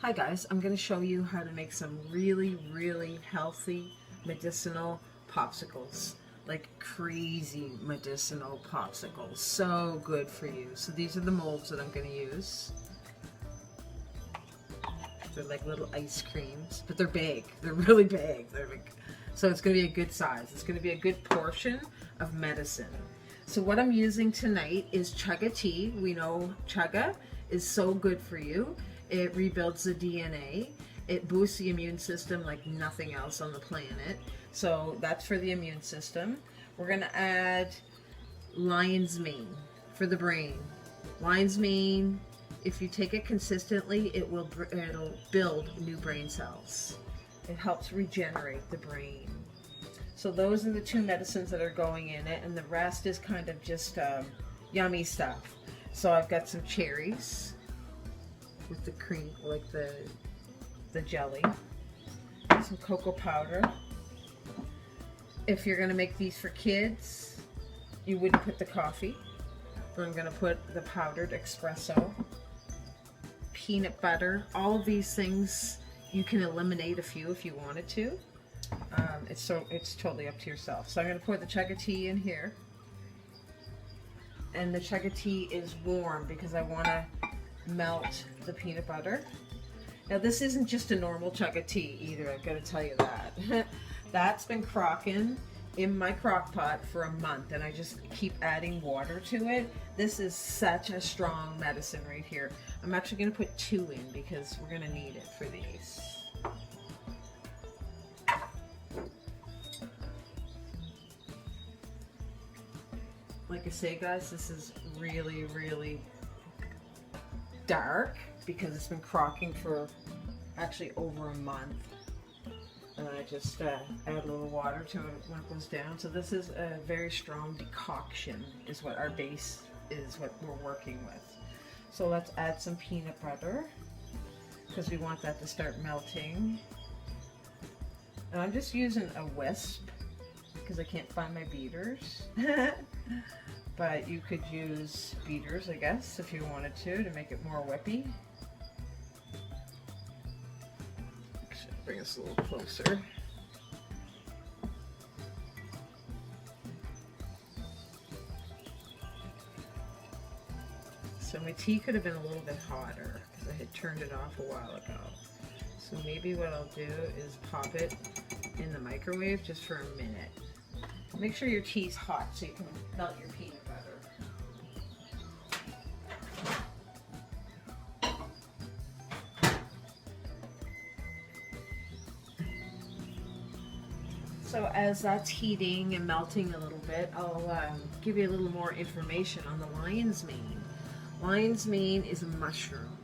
Hi guys, I'm going to show you how to make some really healthy medicinal popsicles. Like crazy medicinal popsicles. So good for you. So these are the molds that I'm going to use. They're like little ice creams, but they're big. They're really big. So it's going to be a good size. It's going to be a good portion of medicine. So what I'm using tonight is Chaga tea. We know Chaga is so good for you. It rebuilds the DNA. It boosts the immune system like nothing else on the planet. So that's for the immune system. We're going to add lion's mane for the brain. Lion's mane, if you take it consistently, it'll build new brain cells. It helps regenerate the brain. So those are the two medicines that are going in it, and the rest is kind of just yummy stuff. So I've got some cherries with the cream, like the jelly, some cocoa powder. If you're going to make these for kids, you wouldn't put the coffee, but I'm going to put the powdered espresso, peanut butter. All of these things, you can eliminate a few if you wanted to. It's totally up to yourself. So I'm going to pour the Chaga tea in here, and the Chaga tea is warm because I want to melt the peanut butter. Now this isn't just a normal Chaga tea either, I've got to tell you that. That's been crocking in my crock pot for a month, and I just keep adding water to it. This is such a strong medicine right here. I'm actually going to put 2 in because we're going to need it for these. Like I say guys, this is really dark because it's been crocking for actually over a month, and I just add a little water to it when it goes down. So this is a very strong decoction is what our base is, what we're working with. So let's add some peanut butter because we want that to start melting, and I'm just using a whisk because I can't find my beaters. But you could use beaters, I guess, if you wanted to make it more whippy. Actually, bring us a little closer. So my tea could have been a little bit hotter because I had turned it off a while ago. So maybe what I'll do is pop it in the microwave just for a minute. Make sure your tea's hot so you can melt your peanut butter. So as that's heating and melting a little bit, I'll give you a little more information on the lion's mane. Lion's mane is a mushroom,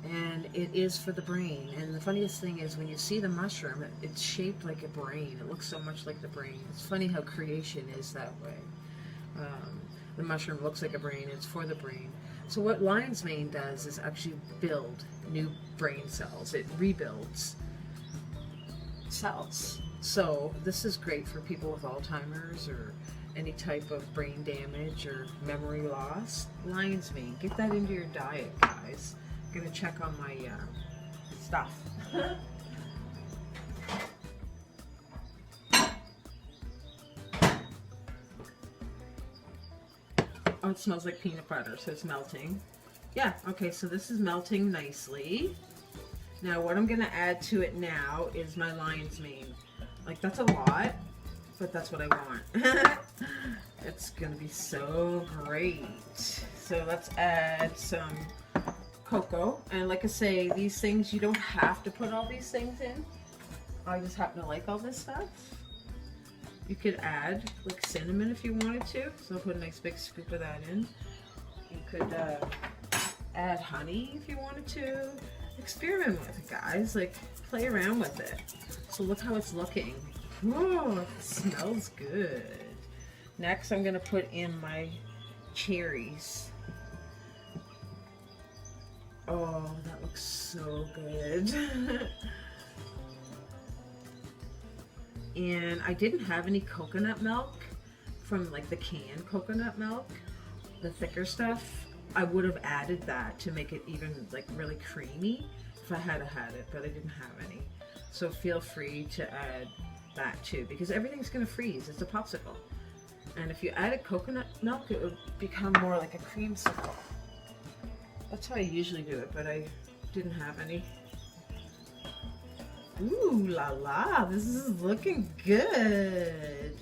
and it is for the brain. And the funniest thing is when you see the mushroom, it's shaped like a brain. It looks so much like the brain. It's funny how creation is that way. The mushroom looks like a brain. It's for the brain. So what lion's mane does is actually build new brain cells. It rebuilds cells. So this is great for people with Alzheimer's or any type of brain damage or memory loss. Lion's mane, get that into your diet, guys. I'm gonna check on my stuff. Oh, it smells like peanut butter, so it's melting. Yeah, okay, so this is melting nicely. Now what I'm gonna add to it now is my lion's mane. Like, that's a lot, but that's what I want. It's gonna be so great. So let's add some cocoa, and like I say, these things, you don't have to put all these things in. I just happen to like all this stuff. You could add like cinnamon if you wanted to, so I'll put a nice big scoop of that in. You could add honey if you wanted to. Experiment with it, guys. Like, play around with it. So look how it's looking. Whoa, it smells good. Next, I'm gonna put in my cherries. Oh, that looks so good. And I didn't have any coconut milk from like the canned coconut milk, the thicker stuff. I would have added that to make it even like really creamy if I had it, but I didn't have any. So feel free to add that too, because everything's going to freeze. It's a popsicle. And if you added coconut milk, it would become more like a creamsicle. That's how I usually do it, but I didn't have any. Ooh la la, this is looking good.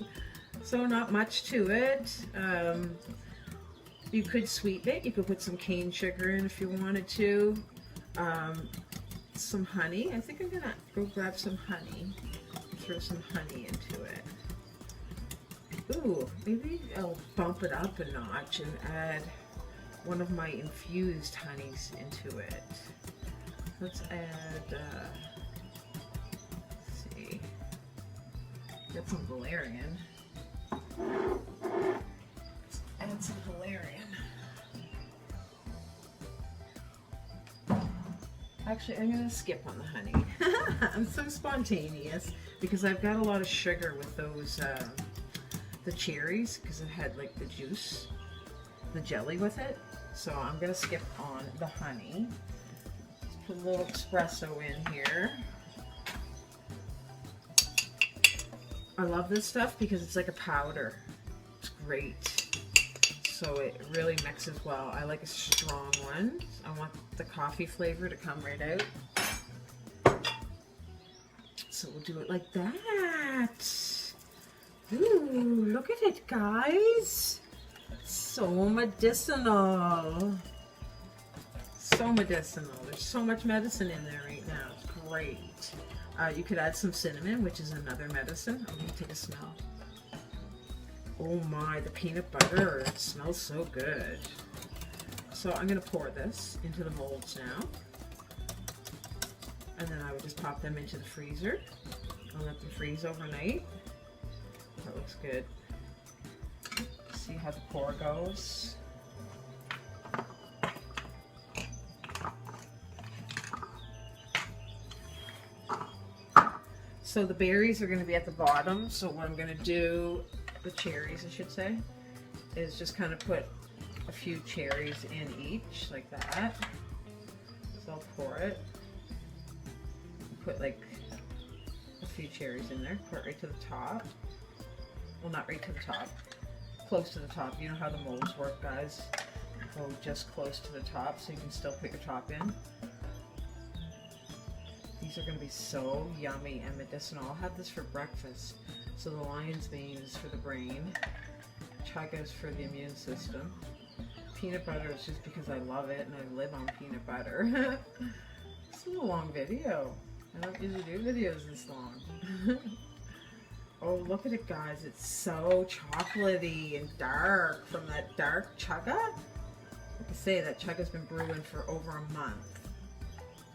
So not much to it. You could sweeten it. You could put some cane sugar in if you wanted to. Some honey. I think I'm gonna go grab some honey. Throw some honey into it. Ooh, maybe I'll bump it up a notch and add one of my infused honeys into it. Let's add, let's see, get some valerian. Let's add some valerian. Actually, I'm going to skip on the honey. I'm so spontaneous because I've got a lot of sugar with those, the cherries, because it had like the juice, the jelly with it. So I'm going to skip on the honey. Let's put a little espresso in here. I love this stuff because it's like a powder. It's great. So it really mixes well. I like a strong one. I want the coffee flavor to come right out. So we'll do it like that. Ooh, look at it, guys. So medicinal. So medicinal. There's so much medicine in there right now. It's great. You could add some cinnamon, which is another medicine. I'm going to take a smell. Oh my, the peanut butter, it smells so good. So I'm going to pour this into the molds now. And then I would just pop them into the freezer. I'll let them freeze overnight. That looks good. See how the pour goes. So the berries are going to be at the bottom. So what I'm going to do, the cherries I should say, is just kind of put a few cherries in each like that. So I'll pour it. Put like a few cherries in there. Put it right to the top. Well, not right to the top. Close to the top. You know how the molds work, guys. Go just close to the top so you can still put your top in. These are going to be so yummy and medicinal. I'll have this for breakfast. So the lion's mane is for the brain. Chaga is for the immune system. Peanut butter is just because I love it and I live on peanut butter. This is a long video. I don't usually do videos this long. Oh, look at it, guys. It's so chocolatey and dark from that dark Chaga. Like I say, that Chaga's been brewing for over a month.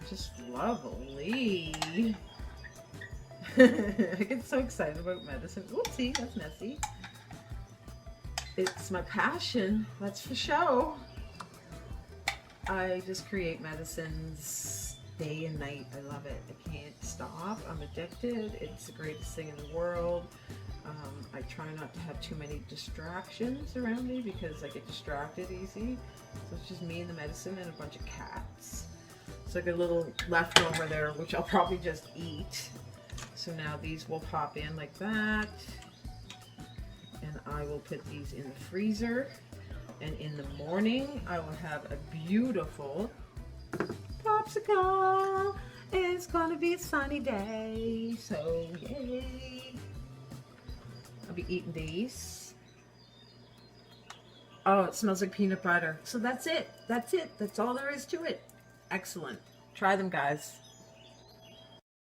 Just lovely. I get so excited about medicine. Oopsie, that's messy. It's my passion, that's for show. I just create medicines day and night. I love it. I can't stop. I'm addicted. It's the greatest thing in the world. I try not to have too many distractions around me because I get distracted easy. So it's just me and the medicine and a bunch of cats. It's like a little leftover there, which I'll probably just eat. So now these will pop in like that. And I will put these in the freezer. And in the morning, I will have a beautiful popsicle. It's gonna be a sunny day, so yay. I'll be eating these. Oh, it smells like peanut butter. So that's it. That's it. That's all there is to it. Excellent. Try them, guys.